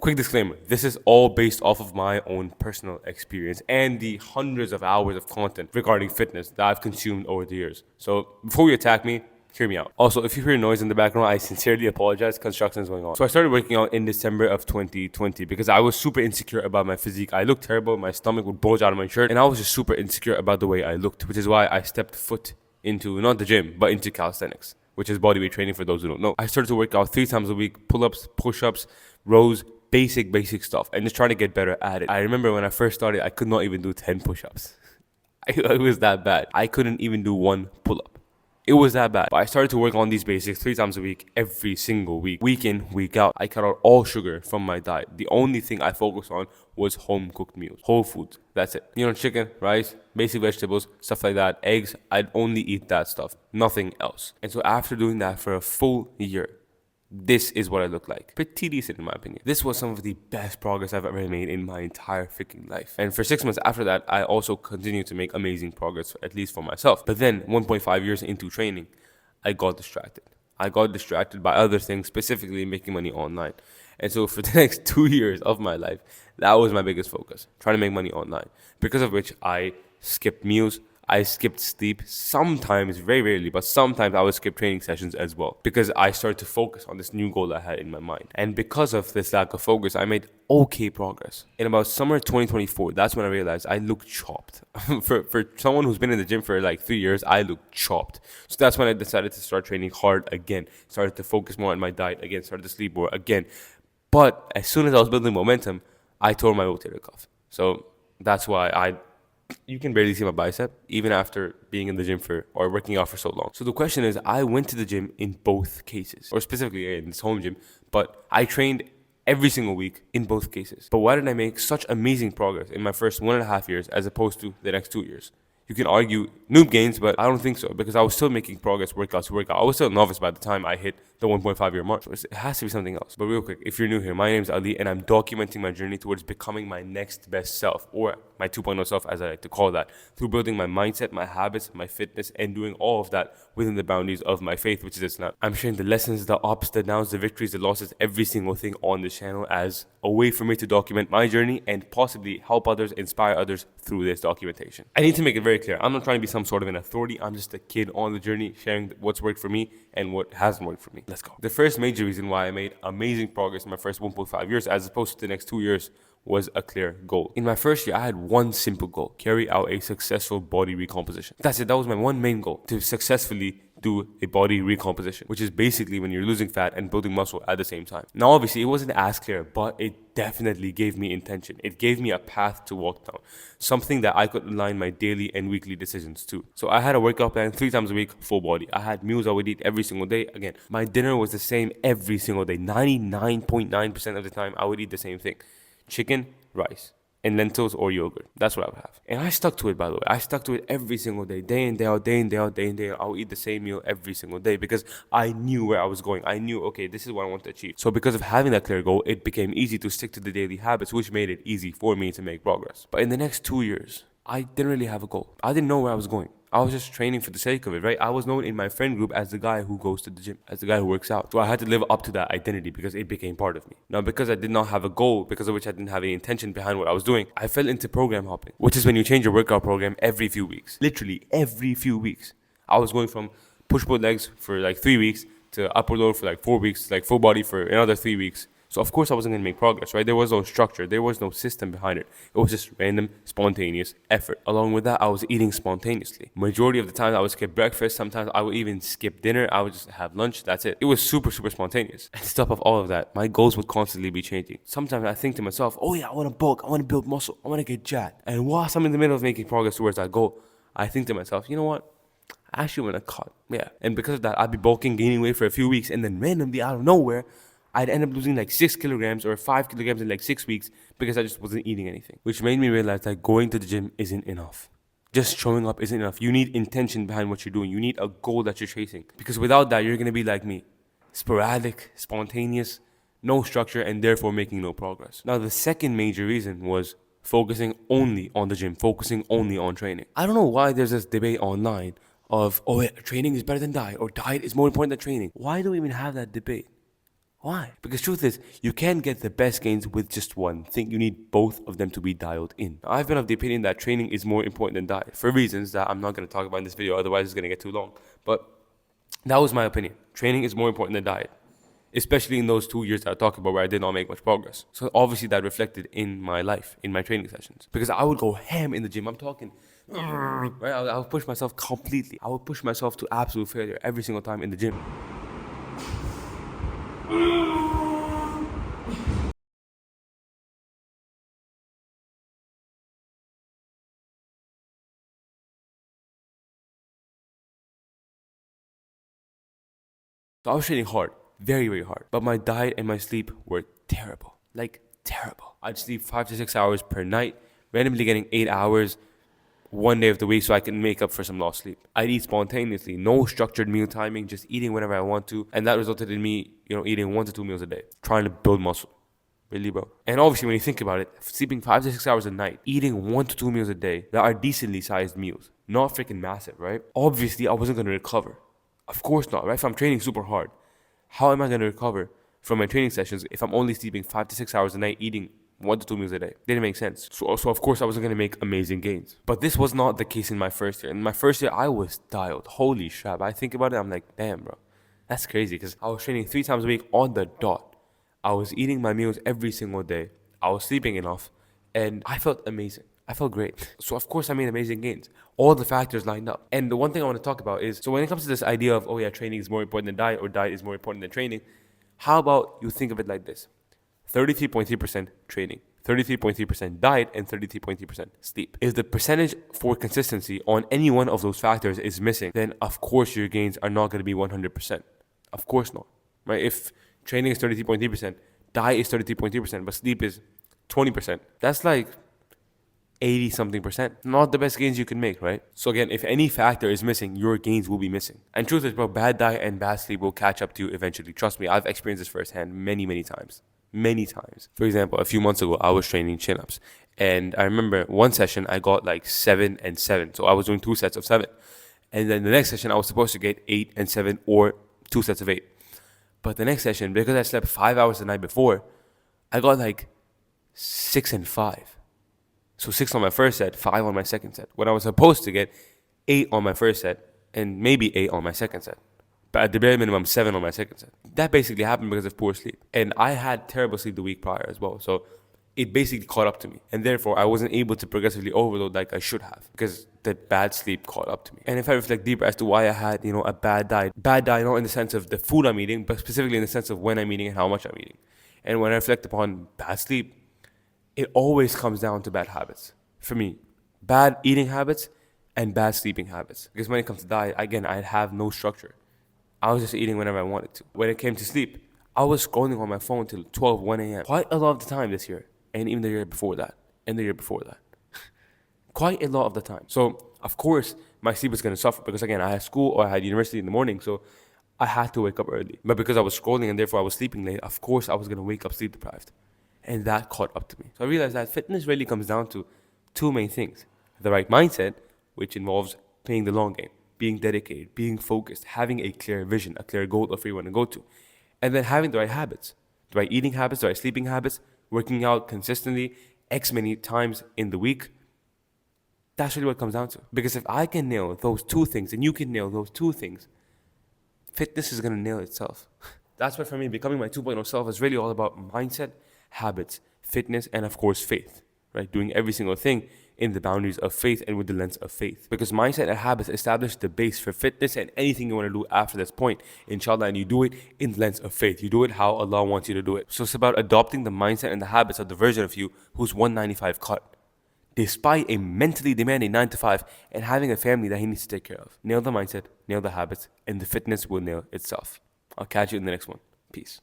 Quick disclaimer, this is all based off of my own personal experience and the hundreds of hours of content regarding fitness that I've consumed over the years. So before you attack me, hear me out. Also, if you hear noise in the background, I sincerely apologize. Construction is going on. So I started working out in December of 2020 because I was super insecure about my physique. I looked terrible. My stomach would bulge out of my shirt. And I was just super insecure about the way I looked, which is why I stepped foot into, not the gym, but into calisthenics, which is bodyweight training for those who don't know. I started to work out 3 times a week, pull-ups, push-ups, rows, basic stuff, and just trying to get better at it. I remember when I first started, I could not even do 10 push-ups. It was that bad. I couldn't even do 1 pull-up. It was that bad. But I started to work on these basics 3 times a week, every single week in, week out. I cut out all sugar from my diet. The only thing I focused on was home cooked meals, whole foods. That's it. Chicken, rice, basic vegetables, stuff like that, eggs. I'd only eat that stuff, nothing else. And so after doing that for a full year, this is what I look like. Pretty decent in my opinion. This was some of the best progress I've ever made in my entire freaking life. And for 6 months after that, I also continued to make amazing progress, at least for myself. But then 1.5 years into training, I got distracted. I got distracted by other things, specifically making money online. And so for the next 2 years of my life, that was my biggest focus, trying to make money online. Because of which I skipped meals, I skipped sleep, sometimes, very rarely, but sometimes I would skip training sessions as well because I started to focus on this new goal I had in my mind. And because of this lack of focus, I made okay progress. In about summer 2024, that's when I realized I looked chopped. for someone who's been in the gym for like 3 years, I looked chopped. So that's when I decided to start training hard again, started to focus more on my diet again, started to sleep more again. But as soon as I was building momentum, I tore my rotator cuff. So that's why you can barely see my bicep even after being in the gym or working out for so long. So the question is, I went to the gym in both cases, or specifically in this home gym, but I trained every single week in both cases. But why did I make such amazing progress in my first 1.5 years as opposed to the next 2 years? You can argue noob gains, but I don't think so because I was still making progress workout to workout. I was still a novice by the time I hit the 1.5 year mark. So it has to be something else. But real quick, if you're new here, my name is Ali and I'm documenting my journey towards becoming my next best self, or my 2.0 self as I like to call that, through building my mindset, my habits, my fitness, and doing all of that within the boundaries of my faith, which is Islam. I'm sharing the lessons, the ups, the downs, the victories, the losses, every single thing on this channel as a way for me to document my journey and possibly help others, inspire others through this documentation. I need to make it very clear. I'm not trying to be some sort of an authority. I'm just a kid on the journey sharing what's worked for me and what hasn't worked for me. Let's go. The first major reason why I made amazing progress in my first 1.5 years as opposed to the next 2 years was a clear goal. In my first year, I had one simple goal: carry out a successful body recomposition. That's it. That was my one main goal, to successfully do a body recomposition, which is basically when you're losing fat and building muscle at the same time. Now, obviously, it wasn't as clear, but it definitely gave me intention. It gave me a path to walk down, something that I could align my daily and weekly decisions to. So I had a workout plan 3 times a week, full body. I had meals I would eat every single day. Again, my dinner was the same every single day. 99.9% of the time, I would eat the same thing: chicken, rice, and lentils or yogurt. That's what I would have. And I stuck to it, by the way. I stuck to it every single day, day in, day out, day in, day out, day in, day out. I would eat the same meal every single day because I knew where I was going. I knew, okay, this is what I want to achieve. So because of having that clear goal, it became easy to stick to the daily habits, which made it easy for me to make progress. But in the next 2 years, I didn't really have a goal. I didn't know where I was going. I was just training for the sake of it, right? I was known in my friend group as the guy who goes to the gym, as the guy who works out. So I had to live up to that identity because it became part of me. Now, because I did not have a goal, because of which I didn't have any intention behind what I was doing, I fell into program hopping, which is when you change your workout program every few weeks. Literally every few weeks. I was going from push-pull legs for like 3 weeks to upper load for like 4 weeks, like full body for another 3 weeks. So of course I wasn't going to make progress, right? There was no structure. There was no system behind it. It was just random, spontaneous effort. Along with that, I was eating spontaneously. Majority of the time I would skip breakfast. Sometimes I would even skip dinner. I would just have lunch. That's it. It was super spontaneous. And on top of all of that, my goals would constantly be changing. Sometimes I think to myself, oh yeah, I want to bulk. I want to build muscle. I want to get jacked. And whilst I'm in the middle of making progress towards that goal, I think to myself, you know what? I actually want to cut. Yeah. And because of that, I'd be bulking, gaining weight for a few weeks. And then randomly out of nowhere, I'd end up losing like 6 kilograms or 5 kilograms in like 6 weeks because I just wasn't eating anything. Which made me realize that going to the gym isn't enough. Just showing up isn't enough. You need intention behind what you're doing. You need a goal that you're chasing. Because without that, you're going to be like me. Sporadic, spontaneous, no structure, and therefore making no progress. Now, the second major reason was focusing only on the gym, focusing only on training. I don't know why there's this debate online of, oh, yeah, training is better than diet, or diet is more important than training. Why do we even have that debate? Why? Because truth is, you can't get the best gains with just one thing. You need both of them to be dialed in. I've been of the opinion that training is more important than diet for reasons that I'm not going to talk about in this video, otherwise it's going to get too long. But that was my opinion. Training is more important than diet, especially in those 2 years that I talked about where I did not make much progress. So obviously that reflected in my life, in my training sessions. Because I would go ham in the gym. I'm talking, right? I would push myself completely. I would push myself to absolute failure every single time in the gym. So I was training hard, very, very hard. But my diet and my sleep were terrible. Like, terrible. I'd sleep 5 to 6 hours per night, randomly getting 8 hours one day of the week so I can make up for some lost sleep. I'd eat spontaneously, no structured meal timing, just eating whenever I want to. And that resulted in me, eating 1 to 2 meals a day, trying to build muscle. Really, bro. And obviously, when you think about it, sleeping 5 to 6 hours a night, eating 1 to 2 meals a day that are decently sized meals, not freaking massive, right? Obviously, I wasn't going to recover. Of course not, right? If I'm training super hard, how am I going to recover from my training sessions if I'm only sleeping 5 to 6 hours a night, eating 1 to 2 meals a day? Didn't make sense. So of course, I wasn't going to make amazing gains. But this was not the case in my first year. In my first year, I was dialed. Holy crap. I think about it, I'm like, damn, bro. That's crazy because I was training 3 times a week on the dot. I was eating my meals every single day. I was sleeping enough. And I felt amazing. I felt great. So of course I made amazing gains. All the factors lined up. And the one thing I want to talk about is, so when it comes to this idea of, training is more important than diet or diet is more important than training, how about you think of it like this? 33.3% training, 33.3% diet, and 33.3% sleep. If the percentage for consistency on any one of those factors is missing, then of course your gains are not going to be 100%. Of course not. Right? If training is 33.3%, diet is 33.3%, but sleep is 20%, that's like 80 something percent. Not the best gains you can make, right? So again, if any factor is missing, your gains will be missing. And truth is, bro, bad diet and bad sleep will catch up to you eventually. Trust me, I've experienced this firsthand many, many times. Many times. For example, a few months ago, I was training chin-ups. And I remember one session, I got like 7 and 7. So I was doing 2 sets of 7. And then the next session, I was supposed to get 8 and 7 or 2 sets of 8. But the next session, because I slept 5 hours the night before, I got like 6 and 5. So 6 on my first set, 5 on my second set. When I was supposed to get 8 on my first set and maybe 8 on my second set. But at the bare minimum, 7 on my second set. That basically happened because of poor sleep. And I had terrible sleep the week prior as well. So it basically caught up to me. And therefore, I wasn't able to progressively overload like I should have because the bad sleep caught up to me. And if I reflect deeper as to why I had, a bad diet not in the sense of the food I'm eating, but specifically in the sense of when I'm eating and how much I'm eating. And when I reflect upon bad sleep, it always comes down to bad habits. For me, bad eating habits and bad sleeping habits. Because when it comes to diet, again, I have no structure. I was just eating whenever I wanted to. When it came to sleep, I was scrolling on my phone till 12, 1 a.m. Quite a lot of the time this year. And even the year before that. And the year before that. Quite a lot of the time. So, of course, my sleep was going to suffer. Because again, I had school or I had university in the morning. So, I had to wake up early. But because I was scrolling and therefore I was sleeping late, of course I was going to wake up sleep deprived. And that caught up to me. So I realized that fitness really comes down to 2 main things. The right mindset, which involves playing the long game, being dedicated, being focused, having a clear vision, a clear goal of where you want to go to. And then having the right habits, the right eating habits, the right sleeping habits, working out consistently, X many times in the week. That's really what it comes down to. Because if I can nail those 2 things and you can nail those 2 things, fitness is going to nail itself. That's why for me, becoming my 2.0 self is really all about mindset, habits, fitness, and of course faith, right? Doing every single thing in the boundaries of faith and with the lens of faith. Because mindset and habits establish the base for fitness and anything you want to do after this point, inshallah, and you do it in the lens of faith. You do it how Allah wants you to do it. So it's about adopting the mindset and the habits of the version of you who's 195 cut, despite a mentally demanding 9 to 5 and having a family that he needs to take care of. Nail the mindset, nail the habits, and the fitness will nail itself. I'll catch you in the next one. Peace.